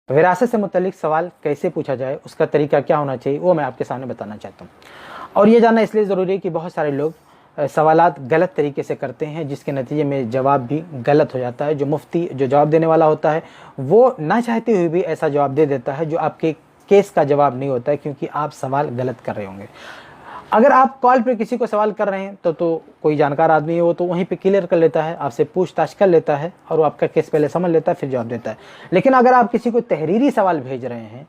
विरासत से मुतल्लिक सवाल कैसे पूछा जाए, उसका तरीका क्या होना चाहिए, वो मैं आपके सामने बताना चाहता हूँ। और ये जानना इसलिए ज़रूरी है कि बहुत सारे लोग सवालात गलत तरीके से करते हैं, जिसके नतीजे में जवाब भी गलत हो जाता है। जो मुफ्ती जो जवाब देने वाला होता है वो ना चाहते हुए भी ऐसा जवाब दे देता है जो आपके केस का जवाब नहीं होता है, क्योंकि आप सवाल गलत कर रहे होंगे। अगर आप कॉल पे किसी को सवाल कर रहे हैं तो कोई जानकार आदमी है, वो तो वहीं पे क्लियर कर लेता है, आपसे पूछताछ कर लेता है और वो आपका केस पहले समझ लेता है, फिर जवाब देता है। लेकिन अगर आप किसी को तहरीरी सवाल भेज रहे हैं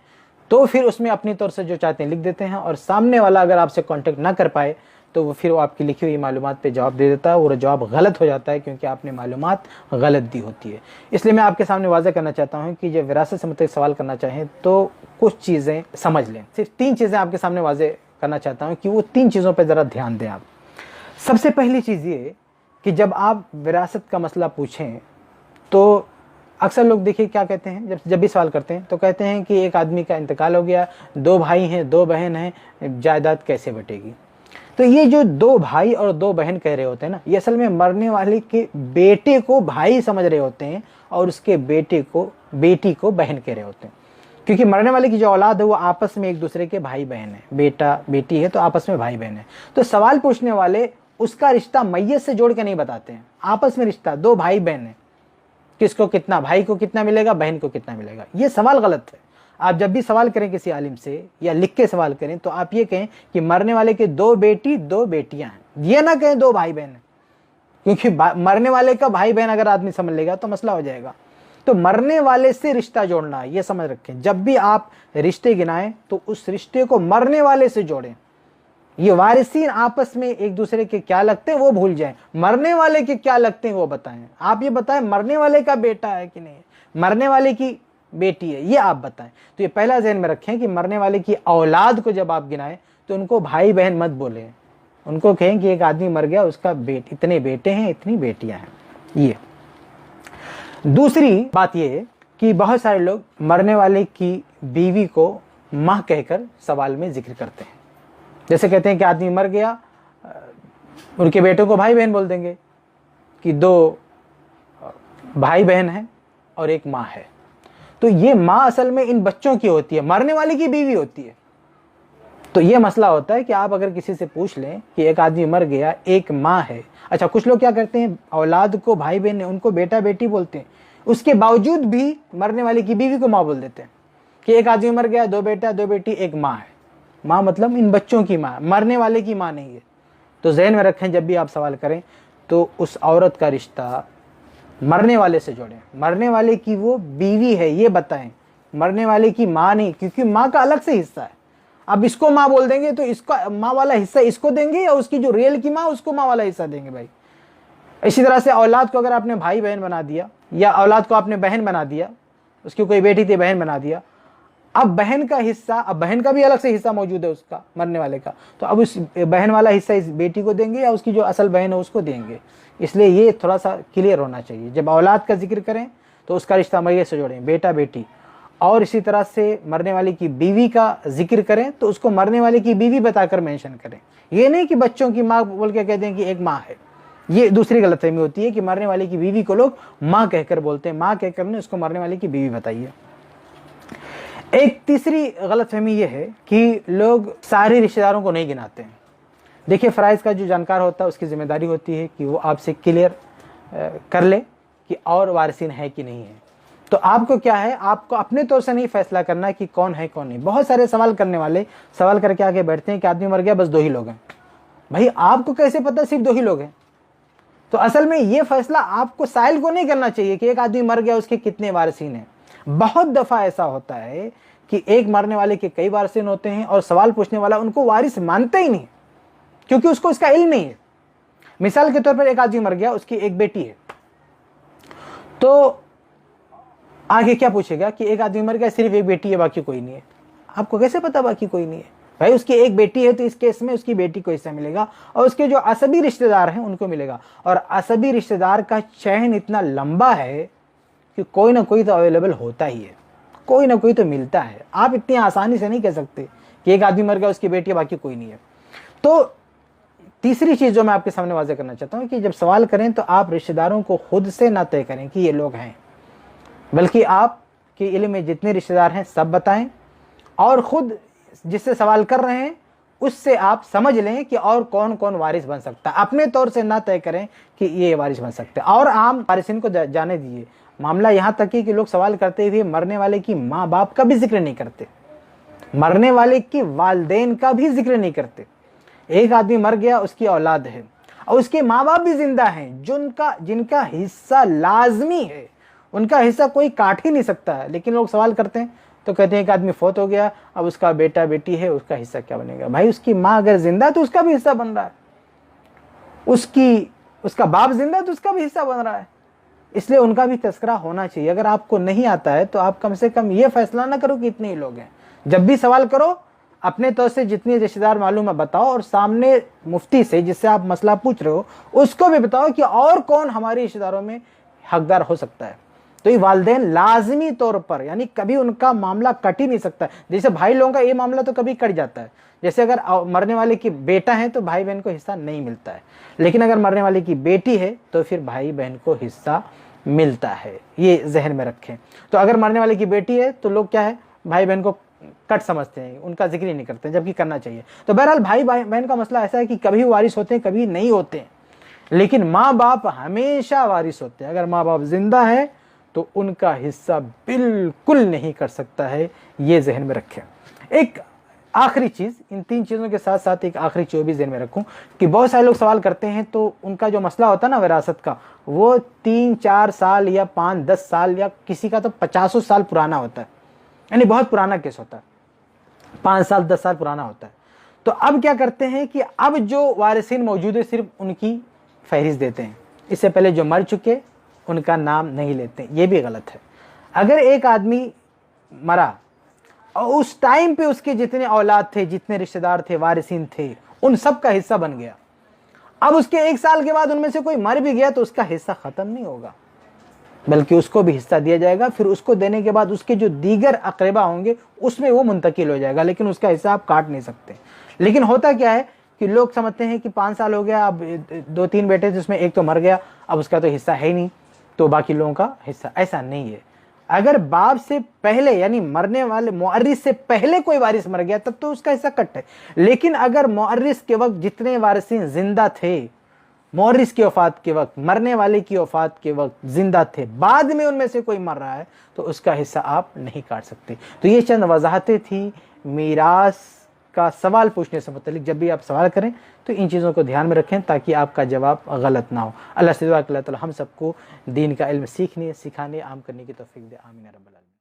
तो फिर उसमें अपनी तौर से जो चाहते हैं लिख देते हैं, और सामने वाला अगर आपसे कांटेक्ट ना कर पाए तो वो फिर वो आपकी लिखी हुई मालूमात पे जवाब दे देता है, और जवाब गलत हो जाता है क्योंकि आपने मालूमात गलत दी होती है। इसलिए मैं आपके सामने वाज़ेह करना चाहता हूँ कि जब विरासत से मुतल्लिक सवाल करना चाहें तो कुछ चीज़ें समझ लें। सिर्फ 3 चीज़ें आपके सामने वाज़ेह करना चाहता हूं कि वो 3 चीज़ों पर ज़रा ध्यान दें आप। सबसे पहली चीज़ ये कि जब आप विरासत का मसला पूछें तो अक्सर लोग देखिए क्या कहते हैं, जब भी सवाल करते हैं तो कहते हैं कि एक आदमी का इंतकाल हो गया, 2 भाई हैं 2 बहन हैं, जायदाद कैसे बटेगी। तो ये जो 2 भाई और 2 बहन कह रहे होते हैं ना, ये असल में मरने वाले के बेटे को भाई समझ रहे होते हैं और उसके बेटी को बहन कह रहे होते हैं, क्योंकि मरने वाले की जो औलाद है वो आपस में एक दूसरे के भाई बहन है, बेटा बेटी है तो आपस में भाई बहन है। तो सवाल पूछने वाले उसका रिश्ता मैयत से जोड़ के नहीं बताते हैं, आपस में रिश्ता 2 भाई बहन है, किसको कितना, भाई को कितना मिलेगा, बहन को कितना मिलेगा। ये सवाल गलत है। आप जब भी सवाल करें किसी आलिम से या लिख के सवाल करें तो आप ये कहें कि मरने वाले के 2 बेटी 2 बेटियां हैं, ये ना कहें 2 भाई बहन है, क्योंकि मरने वाले का भाई बहन अगर आदमी समझ लेगा तो मसला हो जाएगा। तो मरने वाले से रिश्ता जोड़ना, ये समझ रखें, जब भी आप रिश्ते गिनाएं तो उस रिश्ते को मरने वाले से जोड़ें। ये वारिसीन आपस में एक दूसरे के क्या लगते हैं वो भूल जाएं, मरने वाले के क्या लगते हैं वो बताएं। आप ये बताएं मरने वाले का बेटा है कि नहीं, मरने वाले की बेटी है, ये आप बताएं। तो ये पहला ज़हन में रखें कि मरने वाले की औलाद को जब आप गिनाएं तो उनको भाई बहन मत बोलें, उनको कहें कि एक आदमी मर गया, उसका इतने बेटे हैं, इतनी बेटियां हैं। ये दूसरी बात ये कि बहुत सारे लोग मरने वाले की बीवी को माँ कहकर सवाल में जिक्र करते हैं। जैसे कहते हैं कि आदमी मर गया, उनके बेटों को भाई बहन बोल देंगे कि 2 भाई बहन हैं और एक माँ है। तो ये माँ असल में इन बच्चों की होती है, मरने वाले की बीवी होती है। तो ये मसला होता है कि आप अगर किसी से पूछ लें कि एक आदमी मर गया, एक माँ है। अच्छा, कुछ लोग क्या करते हैं, औलाद को भाई बहन उनको बेटा बेटी बोलते हैं, उसके बावजूद भी मरने वाले की बीवी को माँ बोल देते हैं कि एक आदमी मर गया, 2 बेटा 2 बेटी, एक माँ है। माँ मतलब इन बच्चों की माँ, मरने वाले की माँ नहीं है। तो ज़हन में रखें जब भी आप सवाल करें तो उस औरत का रिश्ता मरने वाले से जोड़ें, मरने वाले की वो बीवी है ये बताएं, मरने वाले की माँ नहीं, क्योंकि माँ का अलग से हिस्सा है। अब इसको माँ बोल देंगे तो इसका माँ वाला हिस्सा इसको देंगे या उसकी जो रियल की माँ उसको माँ वाला हिस्सा देंगे भाई। इसी तरह से औलाद को अगर आपने भाई बहन बना दिया या औलाद को आपने बहन बना दिया, उसकी कोई बेटी थी बहन बना दिया, अब बहन का हिस्सा, अब बहन का भी अलग से हिस्सा मौजूद है उसका मरने वाले का, तो अब उस बहन वाला हिस्सा इस बेटी को देंगे या उसकी जो असल बहन है उसको देंगे। इसलिए ये थोड़ा सा क्लियर होना चाहिए। जब औलाद का जिक्र करें तो उसका रिश्ता मैयत से जोड़ें, बेटा बेटी। और इसी तरह से मरने वाले की बीवी का जिक्र करें तो उसको मरने वाले की बीवी बताकर मेंशन करें। ये नहीं कि बच्चों की माँ बोल के कहते हैं कि एक माँ है। ये दूसरी गलतफहमी होती है कि मरने वाले की बीवी को लोग माँ कहकर बोलते हैं, माँ कहकर ने उसको मरने वाले की बीवी बताइए। एक तीसरी गलतफहमी ये है कि लोग सारे रिश्तेदारों को नहीं गिनाते हैं। देखिए, फ़राइज़ का जो जानकार होता है उसकी जिम्मेदारी होती है कि वो आपसे क्लियर कर ले कि और वारिसीन है कि नहीं है। तो आपको क्या है, आपको अपने तौर से नहीं फैसला करना कि कौन है कौन नहीं। बहुत सारे सवाल करने वाले सवाल करके आगे बैठते हैं कि आदमी मर गया बस 2 ही लोग हैं। भाई आपको कैसे पता सिर्फ 2 ही लोग हैं? तो असल में ये फैसला आपको साइल को नहीं करना चाहिए कि एक आदमी मर गया उसके कितने वारिसीन हैं। बहुत दफ़ा ऐसा होता है कि एक मरने वाले के कई वारिसीन होते हैं और सवाल पूछने वाला उनको वारिस मानते ही नहीं, क्योंकि उसको इसका इल्म नहीं है। मिसाल के तौर पर एक आदमी मर गया, उसकी एक बेटी है, तो आगे क्या पूछेगा कि एक आदमी मर गया सिर्फ एक बेटी है बाकी कोई नहीं है। आपको कैसे पता बाकी कोई नहीं है? भाई उसकी एक बेटी है तो इस केस में उसकी बेटी को हिस्सा मिलेगा और उसके जो असबी रिश्तेदार हैं उनको मिलेगा। और असबी रिश्तेदार का चयन इतना लंबा है कि कोई ना कोई तो अवेलेबल होता ही है, कोई ना कोई तो मिलता है। आप इतनी आसानी से नहीं कह सकते कि एक आदमी मर गया उसकी बेटी है बाकी कोई नहीं है। तो तीसरी चीज़ जो मैं आपके सामने वाज़ेह करना चाहता हूँ कि जब सवाल करें तो आप रिश्तेदारों को खुद से ना तय करें कि ये लोग हैं, बल्कि आप के इल्म में जितने रिश्तेदार हैं सब बताएं, और ख़ुद जिससे सवाल कर रहे हैं उससे आप समझ लें कि और कौन कौन वारिस बन सकता है। अपने तौर से ना तय करें कि ये वारिस बन सकते हैं, और आम वारिसिन को जाने दीजिए। मामला यहाँ तक है कि लोग सवाल करते हुए मरने वाले की माँ बाप का भी जिक्र नहीं करते, मरने वाले की वालदेन का भी जिक्र नहीं करते। एक आदमी मर गया, उसकी औलाद है और उसके माँ बाप भी जिंदा हैं, जिनका हिस्सा लाजमी है, उनका हिस्सा कोई काट ही नहीं सकता है। लेकिन लोग सवाल करते हैं तो कहते हैं एक आदमी फौत हो गया, अब उसका बेटा बेटी है, उसका हिस्सा क्या बनेगा। भाई उसकी माँ अगर जिंदा है तो उसका भी हिस्सा बन रहा है, उसका बाप जिंदा है तो उसका भी हिस्सा बन रहा है, इसलिए उनका भी तस्करा होना चाहिए। अगर आपको नहीं आता है तो आप कम से कम ये फैसला ना करो कि इतने ही लोग हैं। जब भी सवाल करो अपने तौर से जितने रिश्तेदार मालूम है बताओ, और सामने मुफ्ती से जिससे आप मसला पूछ रहे हो उसको भी बताओ कि और कौन हमारे रिश्तेदारों में हकदार हो सकता है। तो ये वालिदैन लाजमी तौर पर, यानी कभी उनका मामला कट ही नहीं सकता। जैसे भाई लोगों का ये मामला तो कभी कट जाता है, जैसे अगर मरने वाले की बेटा है तो भाई बहन को हिस्सा नहीं मिलता है, लेकिन अगर मरने वाले की बेटी है तो फिर भाई बहन को हिस्सा मिलता है। ये जहन में रखें। तो अगर मरने वाले की बेटी है तो लोग क्या है, भाई बहन को कट समझते हैं, उनका जिक्र ही नहीं करते, जबकि करना चाहिए। तो बहरहाल भाई बहन का मसला ऐसा है कि कभी वारिस होते हैं कभी नहीं होते हैं, लेकिन माँ बाप हमेशा वारिस होते हैं। अगर माँ बाप जिंदा है तो उनका हिस्सा बिल्कुल नहीं कर सकता है, ये जहन में रखें। एक आखिरी चीज़, इन तीन चीज़ों के साथ साथ एक आखिरी चीज़ भी जहन में रखूं कि बहुत सारे लोग सवाल करते हैं तो उनका जो मसला होता है ना विरासत का, वो 3-4 साल या 5-10 साल या किसी का तो 50 साल पुराना होता है, यानी बहुत पुराना केस होता है, 5 साल 10 साल पुराना होता है। तो अब क्या करते हैं कि अब जो वारिसिन मौजूद है सिर्फ उनकी फहरिस्त देते हैं, इससे पहले जो मर चुके उनका नाम नहीं लेते। ये भी गलत है। अगर एक आदमी मरा और उस टाइम पे उसके जितने औलाद थे, जितने रिश्तेदार थे, वारिसिन थे, उन सब का हिस्सा बन गया, अब उसके 1 साल के बाद उनमें से कोई मर भी गया तो उसका हिस्सा खत्म नहीं होगा, बल्कि उसको भी हिस्सा दिया जाएगा। फिर उसको देने के बाद उसके जो दीगर अकरबा होंगे उसमें वो मुंतकिल हो जाएगा, लेकिन उसका हिस्सा आप काट नहीं सकते। लेकिन होता क्या है कि लोग समझते हैं कि 5 साल हो गया, अब 2-3 बेटे थे, उसमें एक तो मर गया, अब उसका तो हिस्सा है ही नहीं, तो बाकी लोगों का हिस्सा। ऐसा नहीं है। अगर बाप से पहले यानी मरने वाले मुअर्रिस से पहले कोई वारिस मर गया तब तो उसका हिस्सा कट है। लेकिन अगर मुअर्रिस के वक्त जितने वारिसिन जिंदा थे, मुअर्रिस की वफात के वक्त, मरने वाले की वफात के वक्त जिंदा थे, बाद में उनमें से कोई मर रहा है तो उसका हिस्सा आप नहीं काट सकते। तो ये चंद वजाहतें थी मीरास का सवाल पूछने से मुतालिक। जब भी आप सवाल करें तो इन चीज़ों को ध्यान में रखें ताकि आपका जवाब गलत ना हो। अल्लाह से दुआ कि अल्लाह ताला हम सबको दीन का इल्म सीखने, सिखाने, आम करने की तौफीक दे। आमीन या रब्बल आलमीन।